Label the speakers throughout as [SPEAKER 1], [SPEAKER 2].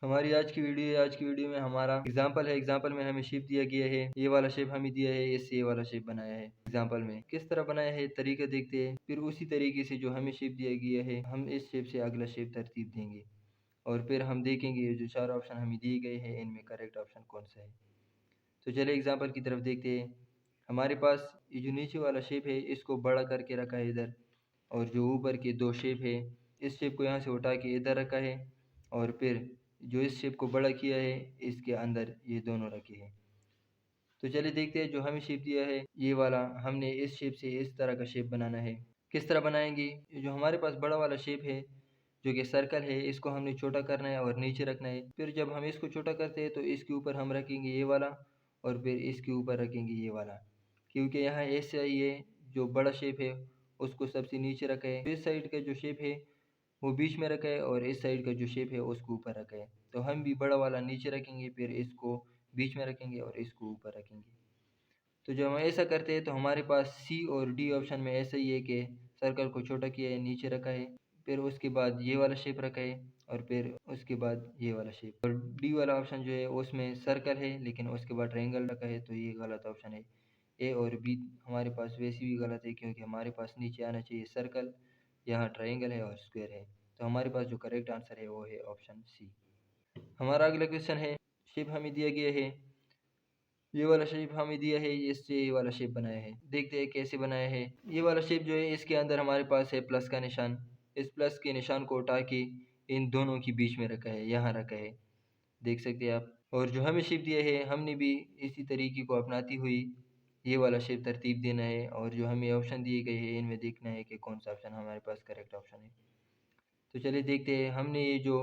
[SPEAKER 1] हमारी आज की वीडियो है। आज की वीडियो में हमारा एग्जाम्पल है। एग्जाम्पल में हमें शेप दिया गया है, ये वाला शेप हमें दिया है, इससे ये वाला शेप बनाया है। एग्जाम्पल में किस तरह बनाया है तरीका देखते हैं, फिर उसी तरीके से जो हमें शेप दिया गया है हम इस शेप से अगला शेप तरतीब देंगे और फिर हम देखेंगे ये जो चार ऑप्शन हमें दिए गए हैं इनमें करेक्ट ऑप्शन कौन सा है। तो चलिए एग्जाम्पल की तरफ देखते हैं। हमारे पास ये जो नीचे वाला शेप है इसको बड़ा करके रखा है इधर, और जो ऊपर के दो शेप है इस शेप को यहाँ से उठा के इधर रखा है, और फिर जो इस शेप को बड़ा किया है इसके अंदर ये दोनों रखे हैं। तो चलिए देखते हैं जो हमें शेप दिया है ये वाला हमने इस शेप से इस तरह का शेप बनाना है। किस तरह बनाएंगे, ये जो हमारे पास बड़ा वाला शेप है जो कि सर्कल है इसको हमने छोटा करना है और नीचे रखना है। फिर जब हम इसको छोटा करते हैं तो इसके ऊपर हम रखेंगे ये वाला और फिर इसके ऊपर रखेंगे ये वाला, क्योंकि यहाँ ऐसा ही है जो बड़ा शेप है उसको सबसे नीचे रखा है, इस साइड का जो शेप है वो बीच में रखा है और इस साइड का जो शेप है उसको ऊपर रखा है। तो हम भी बड़ा वाला नीचे रखेंगे, फिर इसको बीच में रखेंगे और इसको ऊपर रखेंगे। तो जब हम ऐसा करते हैं तो हमारे पास सी और डी ऑप्शन में ऐसा ही है कि सर्कल को छोटा किया है, नीचे रखा है, फिर उसके बाद ये वाला शेप रखा है और फिर उसके बाद ये वाला शेप। और डी वाला ऑप्शन जो है उसमें सर्कल है लेकिन उसके बाद ट्रायंगल रखा है, तो ये गलत ऑप्शन है। ए और बी हमारे पास वैसे भी गलत है क्योंकि हमारे पास नीचे आना चाहिए सर्कल, यहाँ ट्रायंगल है और स्क्वायर है। तो हमारे पास जो करेक्ट आंसर है वो है ऑप्शन सी। हमारा अगला क्वेश्चन है, शेप हमें दिया गया है, ये वाला शेप हमें दिया है, इससे ये वाला शेप बनाया है। देखते हैं कैसे बनाया है। ये वाला शेप जो है इसके अंदर हमारे पास है प्लस का निशान, इस प्लस के निशान को उठा के इन दोनों के बीच में रखा है, यहाँ रखा है, देख सकते हैं आप। और जो हमें शेप दिया है हमने भी इसी तरीके को अपनाती हुई ये वाला शेप तरतीब देना है, और जो हमें ऑप्शन दिए गए हैं इनमें देखना है कि कौन सा ऑप्शन हमारे पास करेक्ट ऑप्शन है। तो चलिए देखते हैं। हमने ये जो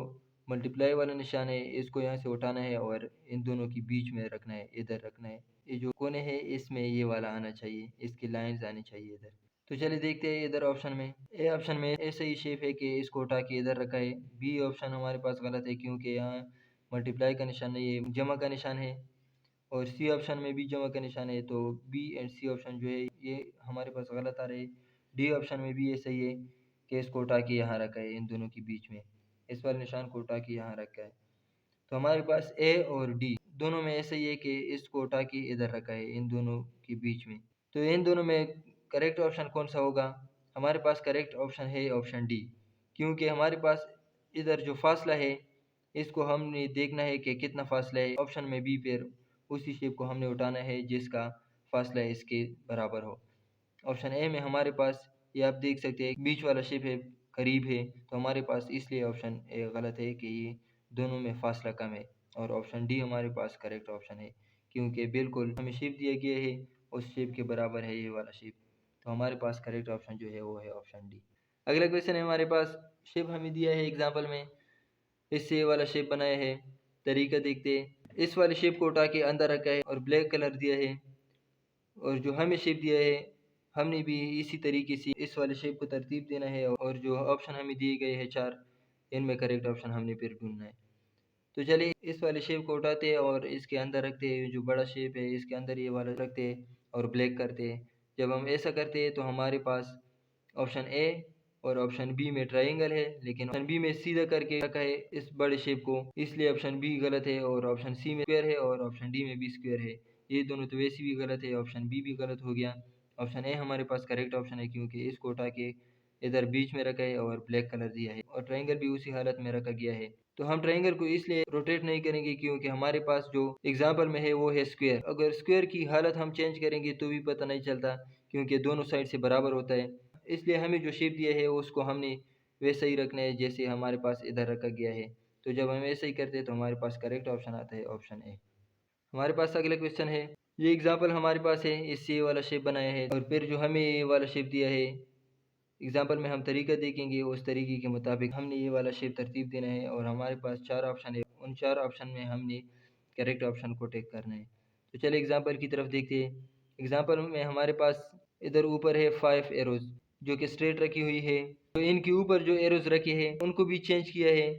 [SPEAKER 1] मल्टीप्लाई वाला निशान है इसको यहाँ से उठाना है और इन दोनों के बीच में रखना है, इधर रखना है। ये जो कोने है इसमें ये वाला आना चाहिए, इसकी लाइंस आनी चाहिए इधर। तो चलिए देखते हैं इधर ऑप्शन में, ए ऑप्शन में ऐसा ही शेप है कि इसको उठा के इधर रखा है। बी ऑप्शन हमारे पास गलत है क्योंकि यहाँ मल्टीप्लाई का निशान नहीं है, जमा का निशान है। और सी ऑप्शन में भी जमा का निशान है, तो बी एंड सी ऑप्शन जो है ये हमारे पास गलत आ रहे हैं। डी ऑप्शन में भी ये सही है कि इसको उठा के यहाँ रखा है, इन दोनों के बीच में इस वाले निशान को उठा के यहाँ रखा है। तो हमारे पास ए और डी दोनों में ऐसा ही है कि इसको उठा के इधर रखा है, इन दोनों के बीच में। तो इन दोनों में करेक्ट ऑप्शन कौन सा होगा, हमारे पास करेक्ट ऑप्शन है ऑप्शन डी, क्योंकि हमारे पास इधर जो फासला है इसको हमने देखना है कि कितना फासला है ऑप्शन में बी, फिर उसी शेप को हमने उठाना है जिसका फासला इसके बराबर हो। ऑप्शन ए में हमारे पास ये आप देख सकते हैं बीच वाला शेप है, करीब है, तो हमारे पास इसलिए ऑप्शन ए गलत है कि ये दोनों में फासला कम है। और ऑप्शन डी हमारे पास करेक्ट ऑप्शन है क्योंकि बिल्कुल हमें शेप दिया गया है उस शेप के बराबर है ये वाला शेप। तो हमारे पास करेक्ट ऑप्शन जो है वो है ऑप्शन डी। अगला क्वेश्चन है, हमारे पास शेप हमें दिया है एग्जाम्पल में, इससे ये वाला शेप बनाया है। तरीका देखते हैं। इस वाले शेप को उठा के अंदर रखा है और ब्लैक कलर दिया है, और जो हमें शेप दिया है हमने भी इसी तरीके से इस वाले शेप को तरतीब देना है, और जो ऑप्शन हमें दिए गए हैं चार इनमें करेक्ट ऑप्शन हमने फिर ढूंढना है। तो चलिए इस वाले शेप को उठाते हैं और इसके अंदर रखते हैं, जो बड़ा शेप है इसके अंदर ये वाला रखते हैं और ब्लैक करते हैं। जब हम ऐसा करते हैं तो हमारे पास ऑप्शन ए और ऑप्शन बी में ट्रायंगल है, लेकिन ऑप्शन बी में सीधा करके रखा है इस बड़े शेप को, इसलिए ऑप्शन बी गलत है। और ऑप्शन सी में स्क्वायर है और ऑप्शन डी में भी स्क्वायर है, ये दोनों तो वैसे भी गलत है, ऑप्शन बी भी गलत हो गया। ऑप्शन ए हमारे पास करेक्ट ऑप्शन है क्योंकि इसको उठा के इधर बीच में रखा है और ब्लैक कलर दिया है, और ट्रायंगल भी उसी हालत में रखा गया है। तो हम ट्रायंगल को इसलिए रोटेट नहीं करेंगे क्योंकि हमारे पास जो एग्जाम्पल में है वो है स्क्वायर। अगर स्क्वायर की हालत हम चेंज करेंगे तो भी पता नहीं चलता क्योंकि दोनों साइड से बराबर होता है, इसलिए हमें जो शेप दिया है उसको हमने वैसा ही रखना है जैसे हमारे पास इधर रखा गया है। तो जब हम ऐसा ही करते हैं तो हमारे पास करेक्ट ऑप्शन आता है ऑप्शन ए। हमारे पास अगला क्वेश्चन है, ये एग्जाम्पल हमारे पास है, इससे ये वाला शेप बनाया है और फिर जो हमें ये वाला शेप दिया है एग्जाम्पल में हम तरीका देखेंगे, उस तरीके के मुताबिक हमने ये वाला शेप तरतीब देना है। और हमारे पास चार ऑप्शन है, उन चार ऑप्शन में हमने करेक्ट ऑप्शन को टेक करना है। तो चलिए एग्जाम्पल की तरफ देखते हैं। एग्जाम्पल में हमारे पास इधर ऊपर है 5 एरोज जो कि स्ट्रेट रखी हुई है, तो इनके ऊपर जो एरोज रखे हैं उनको भी चेंज किया है।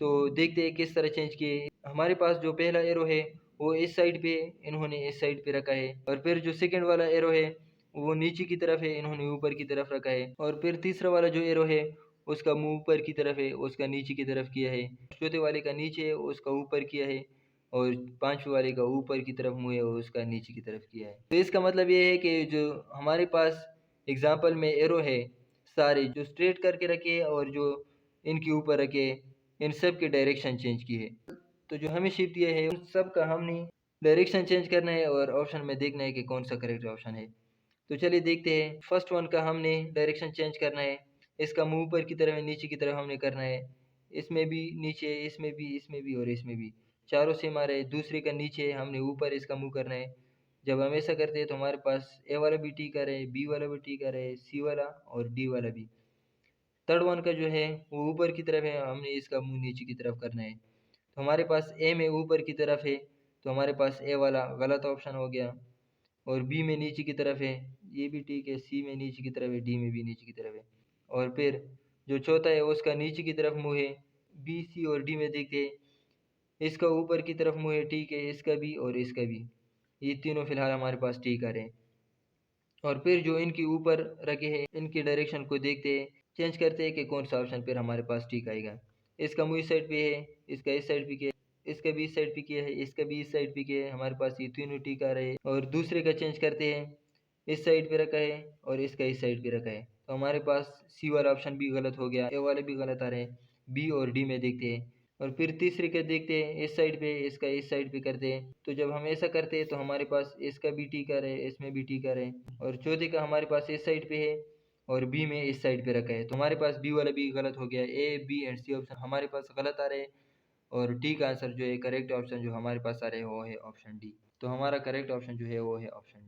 [SPEAKER 1] तो देखते हैं किस तरह चेंज किए। हमारे पास जो पहला एरो है वो इस साइड पे, इन्होंने इस साइड पे रखा है, और फिर जो सेकंड वाला एरो है वो नीचे की तरफ है, इन्होंने ऊपर की तरफ रखा है, और फिर तीसरा वाला जो एरो है उसका मुंह ऊपर की तरफ है, उसका नीचे की तरफ किया है। चौथे वाले का नीचे है, उसका ऊपर किया है। और पांचवें वाले का ऊपर की तरफ मुंह है और उसका नीचे की तरफ किया है। तो इसका मतलब ये है कि जो हमारे पास एग्जाम्पल में एरो है, सारे जो स्ट्रेट करके रखे और जो इनके ऊपर रखे, इन सब के डायरेक्शन चेंज की है। तो जो हमें शिफ्ट दिया है उन सब का हमने डायरेक्शन चेंज करना है और ऑप्शन में देखना है कि कौन सा करेक्ट ऑप्शन है। तो चलिए देखते हैं। फर्स्ट वन का हमने डायरेक्शन चेंज करना है। इसका मुंह ऊपर की तरफ है, नीचे की तरफ हमने करना है। इसमें भी नीचे, इसमें भी, इसमें भी और इसमें भी, चारों से हमारे। दूसरे का नीचे, हमने ऊपर इसका मुंह करना है। जब हम ऐसा करते हैं तो हमारे पास ए वाला भी टी कर है, बी वाला भी टी कर है, सी वाला और डी वाला भी। थर्ड वन का जो है वो ऊपर की तरफ है, हमने इसका मुंह नीचे की तरफ करना है। तो हमारे पास ए में ऊपर की तरफ है, तो हमारे पास ए वाला गलत ऑप्शन हो गया। और बी में नीचे की तरफ है, ये भी ठीक है। सी में नीचे की तरफ है, डी में भी नीचे की तरफ है। और फिर जो चौथा है उसका नीचे की तरफ मुंह है। बी, सी और डी में देखते हैं, इसका ऊपर की तरफ मुंह है, ठीक है, इसका भी और इसका भी। ये तीनों फिलहाल हमारे पास ठीक आ रहे हैं। और फिर जो इनके ऊपर रखे हैं, इनके डायरेक्शन को देखते हैं, चेंज करते हैं कि कौन सा ऑप्शन फिर हमारे पास ठीक आएगा। इसका मुंह इस साइड पे है, इसका इस साइड पे किया है, इसका भी इस साइड पे किया है, इसका भी इस साइड पे किया है। हमारे पास ये तीनों ठीक आ रहे हैं। और दूसरे का चेंज करते हैं, इस साइड पे रखा है और इसका इस साइड पे रखा है। तो हमारे पास सी वाला ऑप्शन भी गलत हो गया, ए वाले भी गलत आ रहे हैं। बी और डी में देखते हैं। और फिर तीसरे का देखते हैं, इस साइड पे, इसका इस साइड पे करते हैं। तो जब हम ऐसा करते हैं तो हमारे पास इसका भी टी कर है, इसमें भी टी कर है। और चौथे का हमारे पास इस साइड पे है और बी में इस साइड पे रखा है। तो हमारे पास बी वाला भी गलत हो गया। ए, बी एंड सी ऑप्शन हमारे पास गलत आ रहे हैं। और डी का आंसर जो है, करेक्ट ऑप्शन जो हमारे पास आ रहे हैं वो है ऑप्शन डी। तो हमारा करेक्ट ऑप्शन जो है वो है ऑप्शन डी।